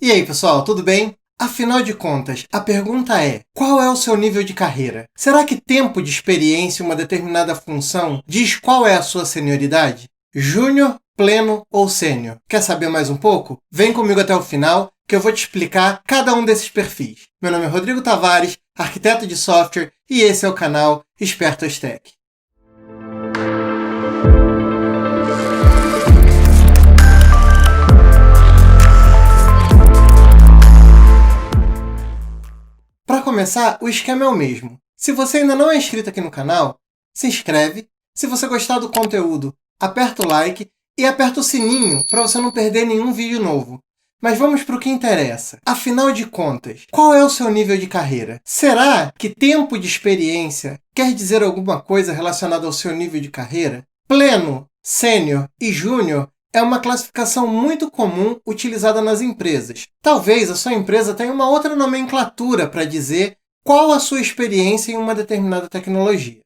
E aí, pessoal, tudo bem? Afinal de contas, a pergunta é: qual é o seu nível de carreira? Será que tempo de experiência em uma determinada função diz qual é a sua senioridade? Júnior, pleno ou sênior? Quer saber mais um pouco? Vem comigo até o final que eu vou te explicar cada um desses perfis. Meu nome é Rodrigo Tavares, arquiteto de software, e esse é o canal Espertos Tech. Para começar, o esquema é o mesmo. Se você ainda não é inscrito aqui no canal, se inscreve. Se você gostar do conteúdo, aperta o like e aperta o sininho para você não perder nenhum vídeo novo. Mas vamos para o que interessa. Afinal de contas, qual é o seu nível de carreira? Será que tempo de experiência quer dizer alguma coisa relacionada ao seu nível de carreira? Pleno, sênior e júnior é uma classificação muito comum utilizada nas empresas. Talvez a sua empresa tenha uma outra nomenclatura para dizer qual a sua experiência em uma determinada tecnologia.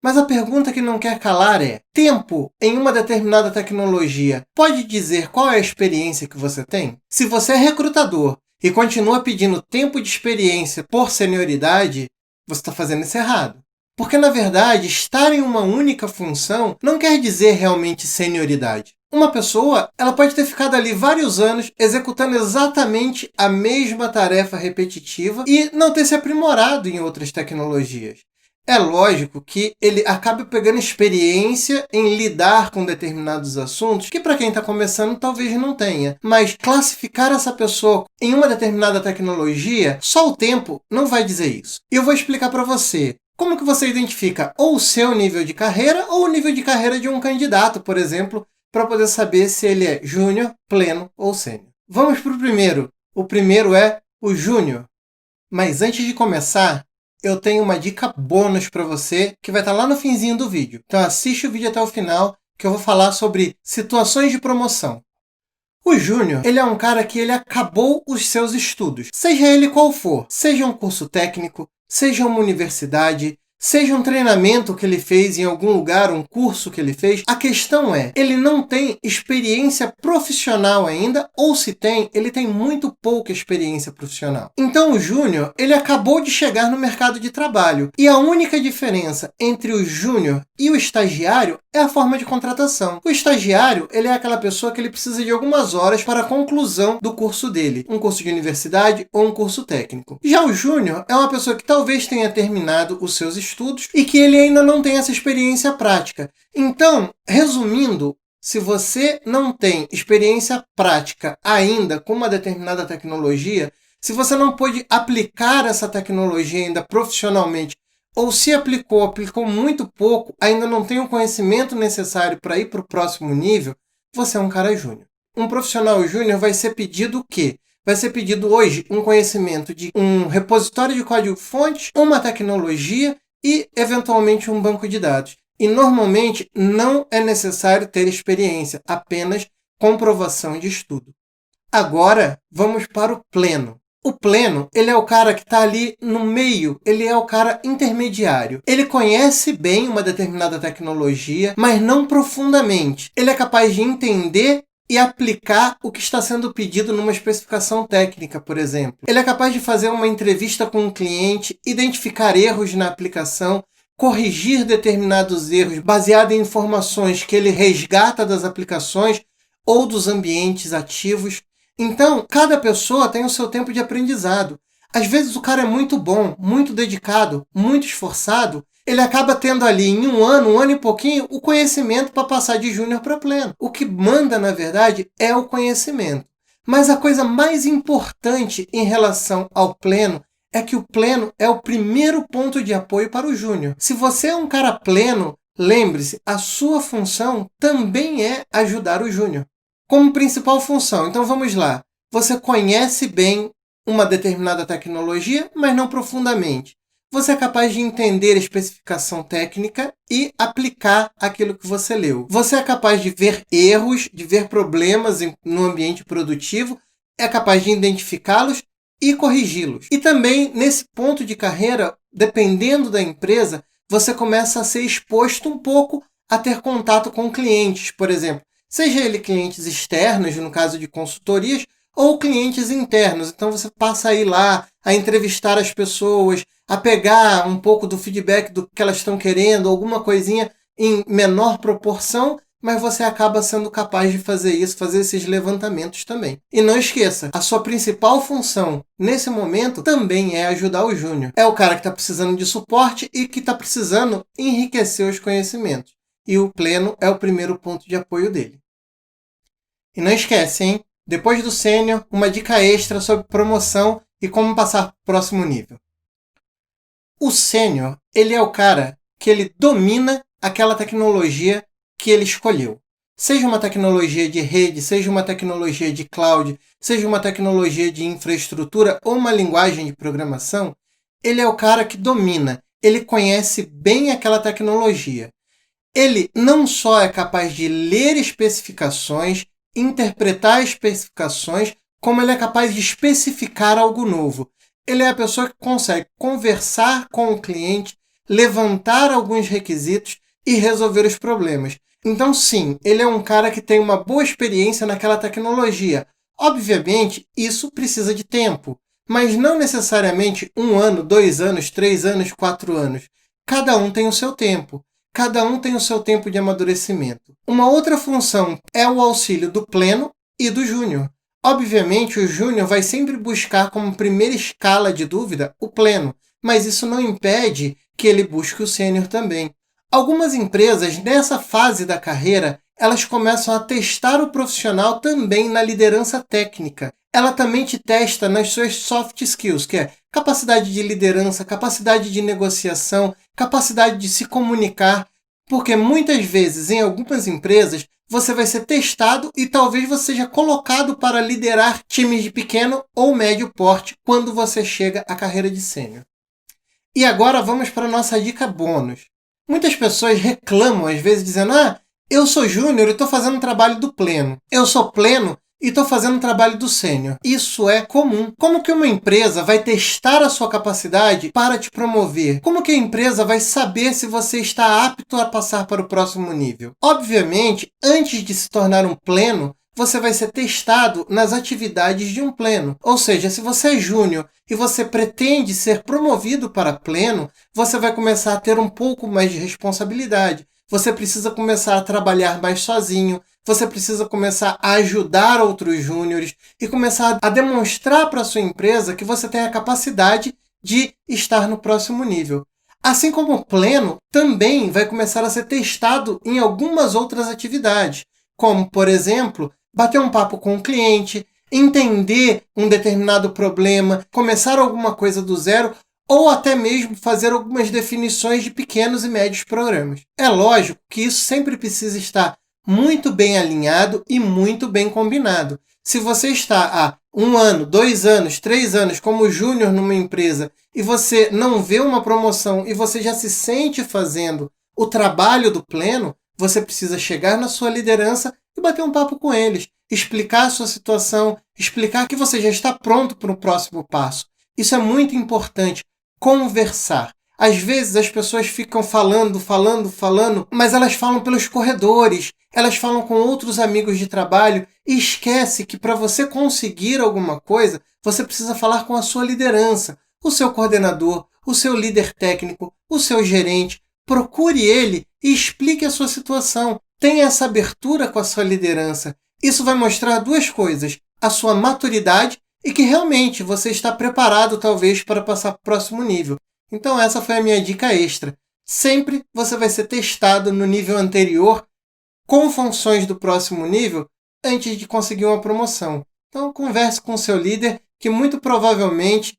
Mas a pergunta que não quer calar é: tempo em uma determinada tecnologia pode dizer qual é a experiência que você tem? Se você é recrutador e continua pedindo tempo de experiência por senioridade, você está fazendo isso errado. Porque, na verdade, estar em uma única função não quer dizer realmente senioridade. Uma pessoa ela pode ter ficado ali vários anos executando exatamente a mesma tarefa repetitiva e não ter se aprimorado em outras tecnologias. É lógico que ele acaba pegando experiência em lidar com determinados assuntos que, para quem está começando, talvez não tenha. Mas classificar essa pessoa em uma determinada tecnologia, só o tempo não vai dizer isso. E eu vou explicar para você como que você identifica ou o seu nível de carreira ou o nível de carreira de um candidato, por exemplo, para poder saber se ele é júnior, pleno ou sênior. Vamos para o primeiro. O primeiro é o júnior. Mas antes de começar, eu tenho uma dica bônus para você que vai estar lá no finzinho do vídeo. Então assiste o vídeo até o final que eu vou falar sobre situações de promoção. O júnior, ele é um cara que ele acabou os seus estudos, seja ele qual for, seja um curso técnico, seja uma universidade, seja um treinamento que ele fez em algum lugar, um curso que ele fez. A questão é, ele não tem experiência profissional ainda, ou se tem, ele tem muito pouca experiência profissional. Então o júnior, ele acabou de chegar no mercado de trabalho. E a única diferença entre o júnior e o estagiário é a forma de contratação. O estagiário, ele é aquela pessoa que ele precisa de algumas horas para a conclusão do curso dele, um curso de universidade ou um curso técnico. Já o júnior é uma pessoa que talvez tenha terminado os seus estudos e que ele ainda não tem essa experiência prática. Então, resumindo, se você não tem experiência prática ainda com uma determinada tecnologia, se você não pôde aplicar essa tecnologia ainda profissionalmente, ou se aplicou muito pouco, ainda não tem o conhecimento necessário para ir para o próximo nível, você é um cara júnior. Um profissional júnior vai ser pedido o quê? Vai ser pedido hoje um conhecimento de um repositório de código-fonte, uma tecnologia e, eventualmente, um banco de dados. E, normalmente, não é necessário ter experiência, apenas comprovação de estudo. Agora, vamos para o pleno. O pleno, ele é o cara que está ali no meio, ele é o cara intermediário. Ele conhece bem uma determinada tecnologia, mas não profundamente. Ele é capaz de entender e aplicar o que está sendo pedido numa especificação técnica, por exemplo. Ele é capaz de fazer uma entrevista com um cliente, identificar erros na aplicação, corrigir determinados erros baseado em informações que ele resgata das aplicações ou dos ambientes ativos. Então, cada pessoa tem o seu tempo de aprendizado. Às vezes o cara é muito bom, muito dedicado, muito esforçado, ele acaba tendo ali em um ano e pouquinho, o conhecimento para passar de júnior para pleno. O que manda, na verdade, é o conhecimento. Mas a coisa mais importante em relação ao pleno é que o pleno é o primeiro ponto de apoio para o júnior. Se você é um cara pleno, lembre-se, a sua função também é ajudar o júnior como principal função. Então vamos lá. Você conhece bem uma determinada tecnologia, mas não profundamente. Você é capaz de entender a especificação técnica e aplicar aquilo que você leu. Você é capaz de ver erros, de ver problemas no ambiente produtivo, é capaz de identificá-los e corrigi-los. E também, nesse ponto de carreira, dependendo da empresa, você começa a ser exposto um pouco a ter contato com clientes, por exemplo. Seja ele clientes externos, no caso de consultorias, ou clientes internos. Então você passa a ir lá, a entrevistar as pessoas, a pegar um pouco do feedback do que elas estão querendo, alguma coisinha em menor proporção, mas você acaba sendo capaz de fazer isso, fazer esses levantamentos também. E não esqueça, a sua principal função nesse momento também é ajudar o júnior. É o cara que está precisando de suporte e que está precisando enriquecer os conhecimentos. E o pleno é o primeiro ponto de apoio dele. E não esquece, hein? Depois do sênior, uma dica extra sobre promoção e como passar para o próximo nível. O sênior, ele é o cara que ele domina aquela tecnologia que ele escolheu. Seja uma tecnologia de rede, seja uma tecnologia de cloud, seja uma tecnologia de infraestrutura ou uma linguagem de programação, ele é o cara que domina, ele conhece bem aquela tecnologia. Ele não só é capaz de ler especificações, interpretar especificações, como ele é capaz de especificar algo novo. Ele é a pessoa que consegue conversar com o cliente, levantar alguns requisitos e resolver os problemas. Então, sim, ele é um cara que tem uma boa experiência naquela tecnologia. Obviamente, isso precisa de tempo, mas não necessariamente 1 ano, 2 anos, 3 anos, 4 anos. Cada um tem o seu tempo. Cada um tem o seu tempo de amadurecimento. Uma outra função é o auxílio do pleno e do júnior. Obviamente, o júnior vai sempre buscar como primeira escala de dúvida o pleno, mas isso não impede que ele busque o sênior também. Algumas empresas, nessa fase da carreira, elas começam a testar o profissional também na liderança técnica. Ela também te testa nas suas soft skills, que é capacidade de liderança, capacidade de negociação, capacidade de se comunicar, porque muitas vezes, em algumas empresas, você vai ser testado e talvez você seja colocado para liderar times de pequeno ou médio porte quando você chega à carreira de sênior. E agora vamos para a nossa dica bônus. Muitas pessoas reclamam, às vezes, dizendo: eu sou júnior e estou fazendo trabalho do pleno. Eu sou pleno e estou fazendo trabalho do sênior. Isso é comum. Como que uma empresa vai testar a sua capacidade para te promover? Como que a empresa vai saber se você está apto a passar para o próximo nível? Obviamente, antes de se tornar um pleno, você vai ser testado nas atividades de um pleno. Ou seja, se você é júnior e você pretende ser promovido para pleno, você vai começar a ter um pouco mais de responsabilidade. Você precisa começar a trabalhar mais sozinho, você precisa começar a ajudar outros júniores e começar a demonstrar para a sua empresa que você tem a capacidade de estar no próximo nível. Assim como o pleno também vai começar a ser testado em algumas outras atividades, como, por exemplo, bater um papo com o cliente, entender um determinado problema, começar alguma coisa do zero, ou até mesmo fazer algumas definições de pequenos e médios programas. É lógico que isso sempre precisa estar muito bem alinhado e muito bem combinado. Se você está há 1 ano, 2 anos, 3 anos como júnior numa empresa e você não vê uma promoção e você já se sente fazendo o trabalho do pleno, você precisa chegar na sua liderança e bater um papo com eles, explicar a sua situação, explicar que você já está pronto para o próximo passo. Isso é muito importante, conversar. Às vezes as pessoas ficam falando, mas elas falam pelos corredores, elas falam com outros amigos de trabalho e esquece que para você conseguir alguma coisa, você precisa falar com a sua liderança, o seu coordenador, o seu líder técnico, o seu gerente. Procure ele e explique a sua situação. Tenha essa abertura com a sua liderança. Isso vai mostrar 2 coisas: a sua maturidade e que realmente você está preparado, talvez, para passar para o próximo nível. Então essa foi a minha dica extra. Sempre você vai ser testado no nível anterior com funções do próximo nível antes de conseguir uma promoção. Então converse com o seu líder, que muito provavelmente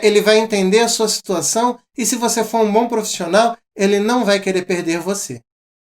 ele vai entender a sua situação e se você for um bom profissional, ele não vai querer perder você.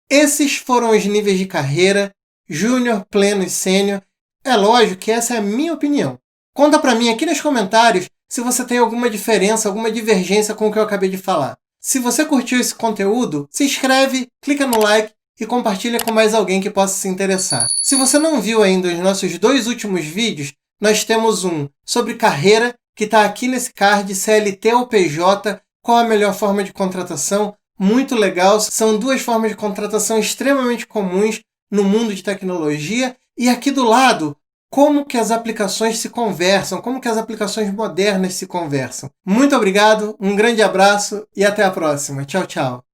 Esses foram os níveis de carreira, júnior, pleno e sênior. É lógico que essa é a minha opinião. Conta para mim aqui nos comentários se você tem alguma diferença, alguma divergência com o que eu acabei de falar. Se você curtiu esse conteúdo, se inscreve, clica no like e compartilha com mais alguém que possa se interessar. Se você não viu ainda os nossos 2 últimos vídeos, nós temos um sobre carreira, que está aqui nesse card, CLT ou PJ, qual a melhor forma de contratação, muito legal. São 2 formas de contratação extremamente comuns no mundo de tecnologia. E aqui do lado, como que as aplicações se conversam, como que as aplicações modernas se conversam. Muito obrigado, um grande abraço e até a próxima. Tchau, tchau.